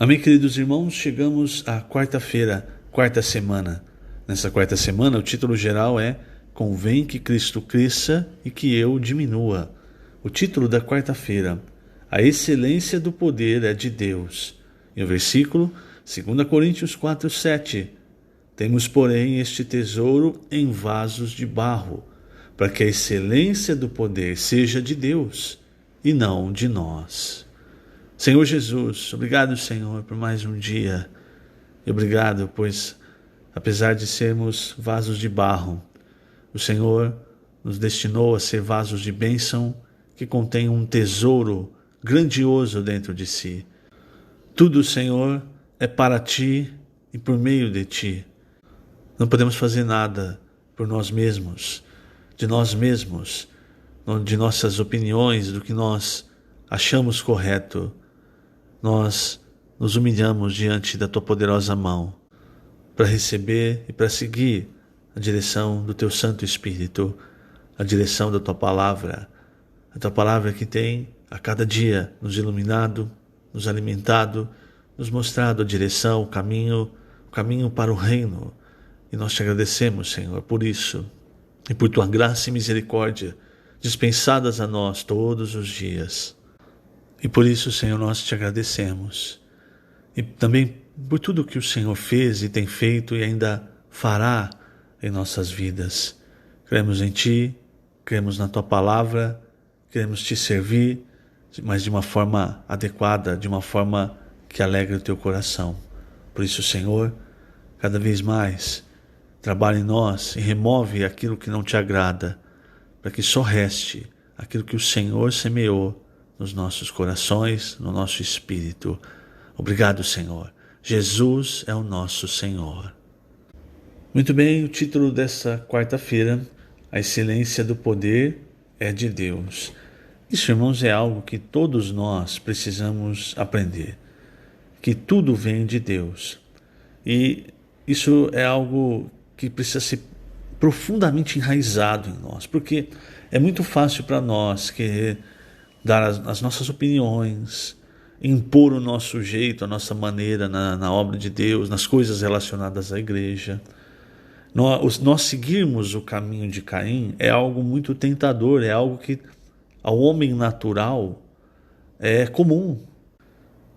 Amém, queridos irmãos, chegamos à quarta-feira, quarta semana. Nessa quarta semana, o título geral é Convém que Cristo cresça e que eu diminua. O título da quarta-feira, A excelência do poder é de Deus. E o versículo, 2 Coríntios 4:7. Temos, porém, este tesouro em vasos de barro, para que a excelência do poder seja de Deus e não de nós. Senhor Jesus, obrigado, Senhor, por mais um dia. E obrigado, pois, apesar de sermos vasos de barro, o Senhor nos destinou a ser vasos de bênção que contêm um tesouro grandioso dentro de si. Tudo, Senhor, é para Ti e por meio de Ti. Não podemos fazer nada por nós mesmos, de nossas opiniões, do que nós achamos correto. Nós nos humilhamos diante da Tua poderosa mão para receber e para seguir a direção do Teu Santo Espírito, a direção da Tua Palavra, a Tua Palavra que tem a cada dia nos iluminado, nos alimentado, nos mostrado a direção, o caminho para o reino. E nós Te agradecemos, Senhor, por isso e por Tua graça e misericórdia dispensadas a nós todos os dias. E por isso, Senhor, nós Te agradecemos. E também por tudo que o Senhor fez e tem feito e ainda fará em nossas vidas. Cremos em Ti, cremos na Tua Palavra, queremos Te servir, mas de uma forma adequada, de uma forma que alegre o Teu coração. Por isso, Senhor, cada vez mais, trabalha em nós e remove aquilo que não Te agrada, para que só reste aquilo que o Senhor semeou nos nossos corações, no nosso espírito. Obrigado, Senhor. Jesus é o nosso Senhor. Muito bem, o título dessa quarta-feira, A excelência do poder é de Deus. Isso, irmãos, é algo que todos nós precisamos aprender, que tudo vem de Deus. E isso é algo que precisa ser profundamente enraizado em nós, porque é muito fácil para nós querer dar as nossas opiniões, impor o nosso jeito, a nossa maneira na obra de Deus, nas coisas relacionadas à igreja. Nós seguirmos o caminho de Caim é algo muito tentador, é algo que ao homem natural é comum.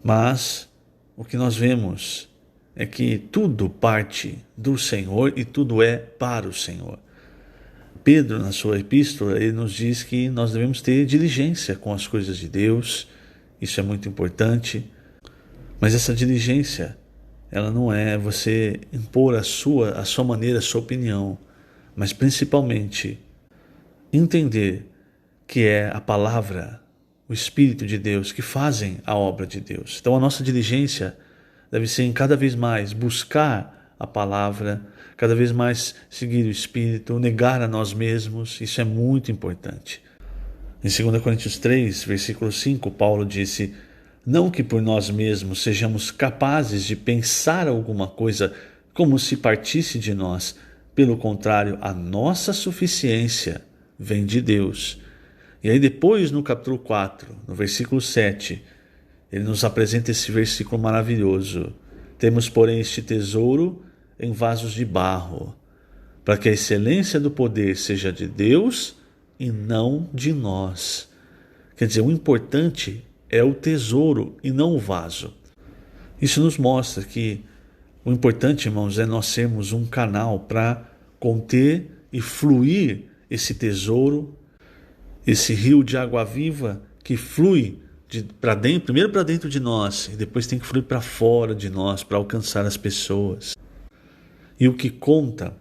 Mas o que nós vemos é que tudo parte do Senhor e tudo é para o Senhor. Pedro, na sua epístola, ele nos diz que nós devemos ter diligência com as coisas de Deus. Isso é muito importante. Mas essa diligência, ela não é você impor a sua maneira, a sua opinião, mas principalmente entender que é a palavra, o Espírito de Deus que fazem a obra de Deus. Então a nossa diligência deve ser em cada vez mais buscar a palavra, cada vez mais seguir o Espírito, negar a nós mesmos. Isso é muito importante. Em 2 Coríntios 3, versículo 5, Paulo disse: não que por nós mesmos sejamos capazes de pensar alguma coisa como se partisse de nós. Pelo contrário, a nossa suficiência vem de Deus. E aí depois, no capítulo 4, no versículo 7, ele nos apresenta esse versículo maravilhoso. Temos, porém, este tesouro em vasos de barro, para que a excelência do poder seja de Deus e não de nós. Quer dizer, o importante é o tesouro e não o vaso. Isso nos mostra que o importante, irmãos, é nós sermos um canal para conter e fluir esse tesouro, esse rio de água viva que flui para dentro, primeiro para dentro de nós e depois tem que fluir para fora de nós para alcançar as pessoas. E o que conta,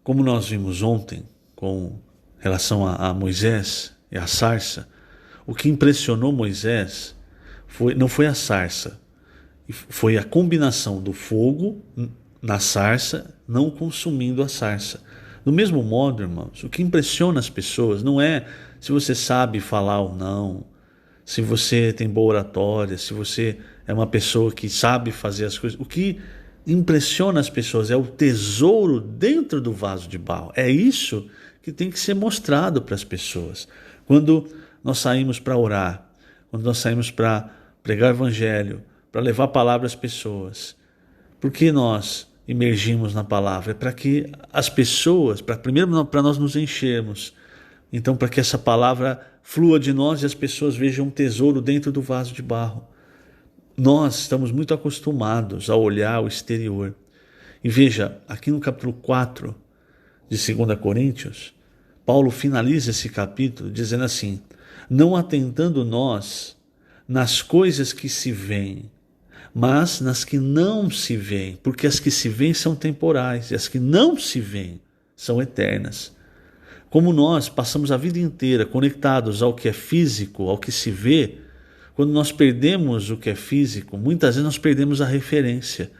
como nós vimos ontem com relação a Moisés e a sarça, o que impressionou Moisés não foi a sarça, foi a combinação do fogo na sarça não consumindo a sarça. Do mesmo modo, irmãos, o que impressiona as pessoas não é se você sabe falar ou não, se você tem boa oratória, se você é uma pessoa que sabe fazer as coisas. O que impressiona as pessoas é o tesouro dentro do vaso de barro. É isso que tem que ser mostrado para as pessoas. Quando nós saímos para orar, quando nós saímos para pregar o evangelho, para levar a palavra às pessoas. Por que nós imergimos na palavra? É para que as pessoas, primeiro para nós nos enchermos, então para que essa palavra flua de nós e as pessoas vejam um tesouro dentro do vaso de barro. Nós estamos muito acostumados a olhar o exterior. E veja, aqui no capítulo 4 de 2 Coríntios, Paulo finaliza esse capítulo dizendo assim: não atentando nós nas coisas que se veem, mas nas que não se veem, porque as que se veem são temporais e as que não se veem são eternas. Como nós passamos a vida inteira conectados ao que é físico, ao que se vê, quando nós perdemos o que é físico, muitas vezes nós perdemos a referência.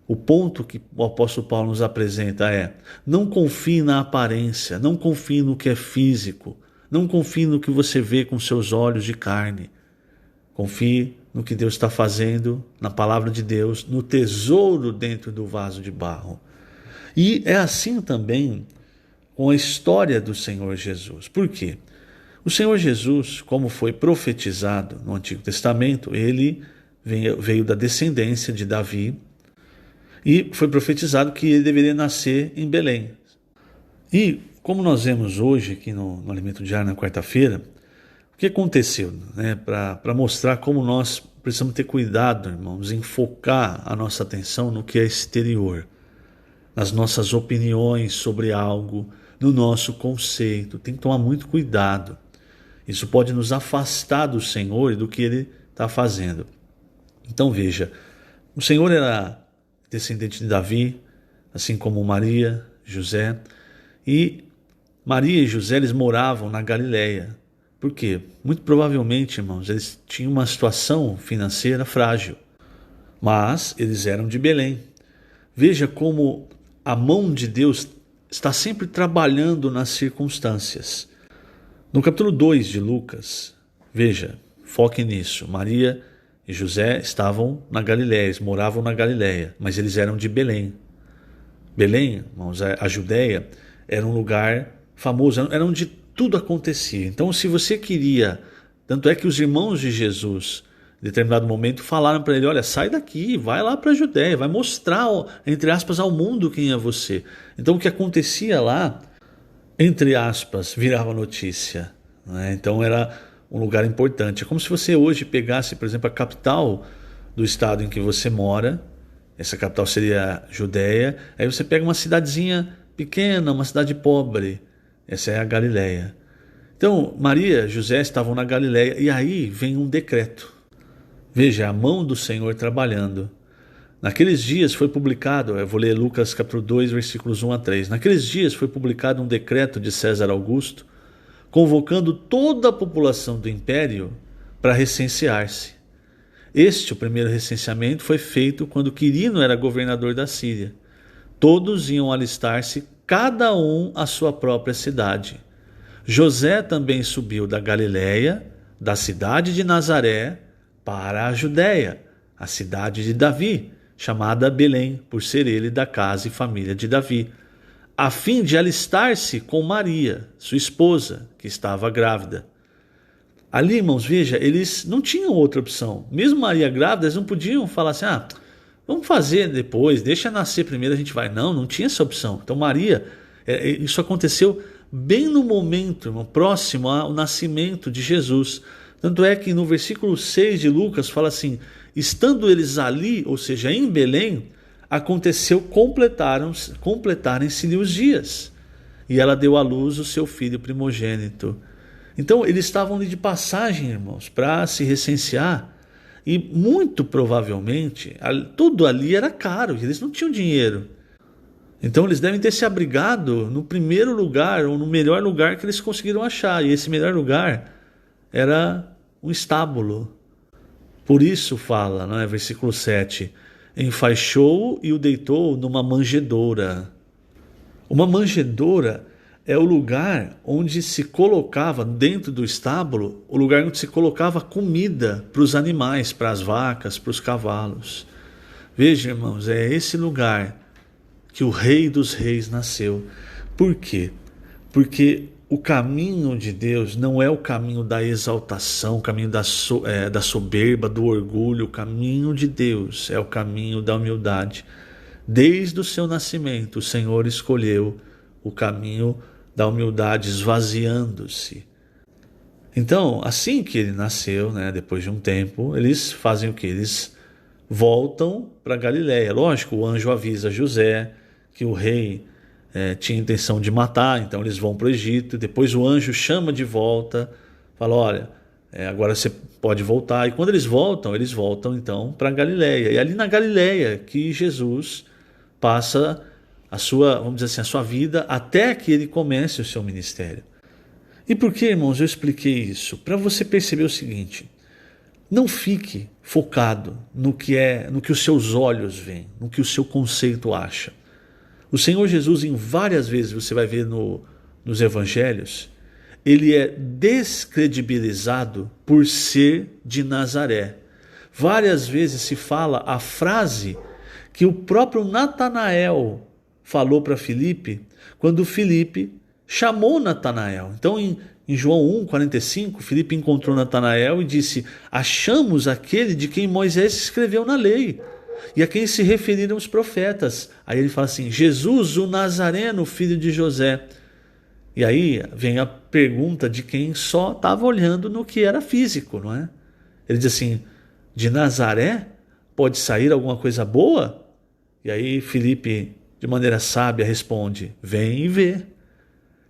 O ponto que o apóstolo Paulo nos apresenta é: não confie na aparência, não confie no que é físico, não confie no que você vê com seus olhos de carne. Confie no que Deus está fazendo, na palavra de Deus, no tesouro dentro do vaso de barro. E é assim também com a história do Senhor Jesus. Por quê? O Senhor Jesus, como foi profetizado no Antigo Testamento, ele veio da descendência de Davi e foi profetizado que ele deveria nascer em Belém. E como nós vemos hoje aqui no Alimento Diário na quarta-feira, o que aconteceu? Para mostrar como nós precisamos ter cuidado, irmãos, em focar a nossa atenção no que é exterior, nas nossas opiniões sobre algo, no nosso conceito. Tem que tomar muito cuidado. Isso pode nos afastar do Senhor e do que Ele está fazendo. Então veja, o Senhor era descendente de Davi, assim como Maria, José, e Maria e José eles moravam na Galileia. Por quê? Muito provavelmente, irmãos, eles tinham uma situação financeira frágil, mas eles eram de Belém. Veja como a mão de Deus está sempre trabalhando nas circunstâncias. No capítulo 2 de Lucas, veja, foque nisso. Maria e José estavam na Galileia, eles moravam na Galileia, mas eles eram de Belém. Belém, irmãos, a Judéia, era um lugar famoso, era onde tudo acontecia. Então, se você queria, tanto é que os irmãos de Jesus, em determinado momento, falaram para ele: olha, sai daqui, vai lá para a Judéia, vai mostrar, entre aspas, ao mundo quem é você. Então, o que acontecia lá, entre aspas, virava notícia, né? Então era um lugar importante. É como se você hoje pegasse, por exemplo, a capital do estado em que você mora, essa capital seria Judéia, aí você pega uma cidadezinha pequena, uma cidade pobre, essa é a Galileia. Então Maria e José estavam na Galileia e aí vem um decreto. Veja, a mão do Senhor trabalhando. Naqueles dias foi publicado, eu vou ler Lucas capítulo 2, versículos 1 a 3. Naqueles dias foi publicado um decreto de César Augusto, convocando toda a população do império para recensear-se. O primeiro recenseamento, foi feito quando Quirino era governador da Síria. Todos iam alistar-se, cada um à sua própria cidade. José também subiu da Galiléia, da cidade de Nazaré, para a Judéia, a cidade de Davi, chamada Belém, por ser ele da casa e família de Davi, a fim de alistar-se com Maria, sua esposa, que estava grávida. Ali, irmãos, veja, eles não tinham outra opção. Mesmo Maria grávida, eles não podiam falar assim: vamos fazer depois, deixa nascer primeiro, a gente vai. Não tinha essa opção. Então Maria, isso aconteceu bem no momento, irmão, próximo ao nascimento de Jesus. Tanto é que no versículo 6 de Lucas fala assim: estando eles ali, ou seja, em Belém, aconteceu completarem-se-lhe os dias. E ela deu à luz o seu filho primogênito. Então eles estavam ali de passagem, irmãos, para se recensear. E muito provavelmente, tudo ali era caro, eles não tinham dinheiro. Então eles devem ter se abrigado no primeiro lugar, ou no melhor lugar que eles conseguiram achar. E esse melhor lugar era um estábulo. Por isso fala, não é? Versículo 7, enfaixou-o e o deitou numa manjedoura. Uma manjedoura é o lugar onde se colocava, dentro do estábulo, o lugar onde se colocava comida para os animais, para as vacas, para os cavalos. Veja, irmãos, é esse lugar que o Rei dos Reis nasceu. Por quê? Porque o caminho de Deus não é o caminho da exaltação, o caminho da soberba, do orgulho. O caminho de Deus é o caminho da humildade. Desde o seu nascimento, o Senhor escolheu o caminho da humildade, esvaziando-se. Então, assim que ele nasceu, depois de um tempo, eles fazem o quê? Eles voltam para Galiléia. Lógico, o anjo avisa José que o rei tinha intenção de matar, então eles vão para o Egito. Depois o anjo chama de volta, fala, olha, agora você pode voltar. E quando eles voltam então para Galiléia. E ali na Galiléia que Jesus passa a sua, vamos dizer assim, a sua vida até que ele comece o seu ministério. E por que, irmãos, eu expliquei isso? Para você perceber o seguinte: não fique focado no que os seus olhos veem, no que o seu conceito acha. O Senhor Jesus, em várias vezes, você vai ver nos evangelhos, ele é descredibilizado por ser de Nazaré. Várias vezes se fala a frase que o próprio Natanael falou para Filipe, quando Filipe chamou Natanael. Então, em João 1,45, Filipe encontrou Natanael e disse: achamos aquele de quem Moisés escreveu na lei e a quem se referiram os profetas. Aí ele fala assim: Jesus, o Nazareno, filho de José. E aí vem a pergunta de quem só estava olhando no que era físico, não é? Ele diz assim: de Nazaré pode sair alguma coisa boa? E aí Filipe, de maneira sábia, responde: vem e vê.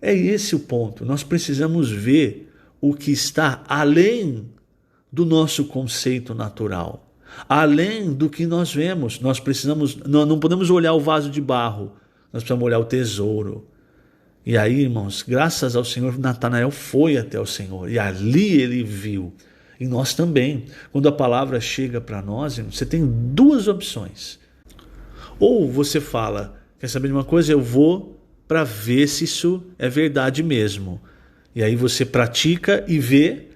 É esse o ponto. Nós precisamos ver o que está além do nosso conceito natural, além do que nós vemos. Nós não podemos olhar o vaso de barro, nós precisamos olhar o tesouro. E aí, irmãos, graças ao Senhor, Natanael foi até o Senhor e ali ele viu. E nós também. Quando a palavra chega para nós, você tem duas opções. Ou você fala: quer saber de uma coisa? Eu vou para ver se isso é verdade mesmo. E aí você pratica e vê.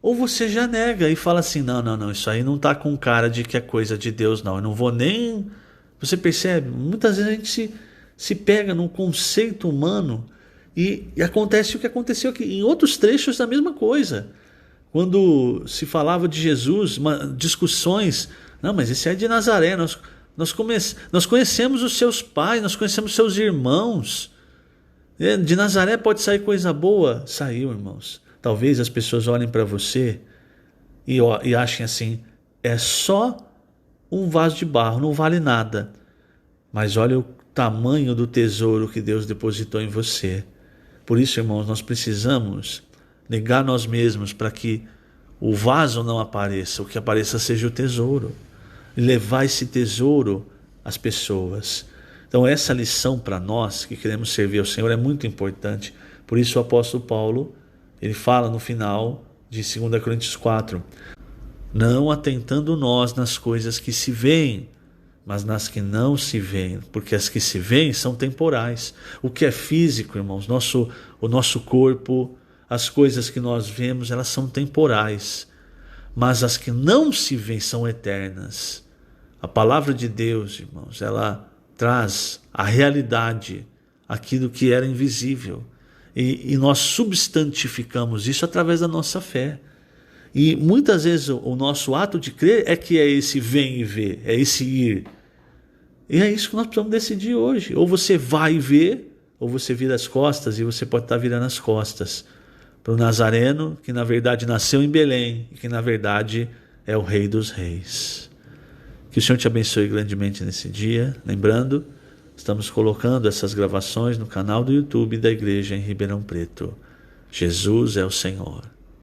Ou você já nega e fala assim: não, isso aí não está com cara de que é coisa de Deus, não. Eu não vou nem... Você percebe? Muitas vezes a gente se pega num conceito humano e acontece o que aconteceu aqui. Em outros trechos da mesma coisa. Quando se falava de Jesus, discussões: não, mas esse é de Nazaré, nós conhecemos os seus pais, nós conhecemos seus irmãos. De Nazaré pode sair coisa boa? Saiu, irmãos. Talvez as pessoas olhem para você e achem assim: é só um vaso de barro, não vale nada. Mas olha o tamanho do tesouro que Deus depositou em você. Por isso, irmãos, nós precisamos negar nós mesmos para que o vaso não apareça, o que apareça seja o tesouro. E levar esse tesouro às pessoas. Então essa lição para nós que queremos servir ao Senhor é muito importante. Por isso o apóstolo Paulo, ele fala no final de 2 Coríntios 4: não atentando nós nas coisas que se veem, mas nas que não se veem, porque as que se veem são temporais. O que é físico, irmãos, o nosso corpo, as coisas que nós vemos, elas são temporais, mas as que não se veem são eternas. A palavra de Deus, irmãos, ela traz a realidade, aquilo que era invisível. E nós substantificamos isso através da nossa fé. E muitas vezes o nosso ato de crer é que é esse vem e vê, é esse ir. E é isso que nós precisamos decidir hoje. Ou você vai ver, ou você vira as costas, e você pode estar virando as costas para o Nazareno, que na verdade nasceu em Belém, e que na verdade é o Rei dos Reis. Que o Senhor te abençoe grandemente nesse dia. Lembrando, estamos colocando essas gravações no canal do YouTube da Igreja em Ribeirão Preto. Jesus é o Senhor.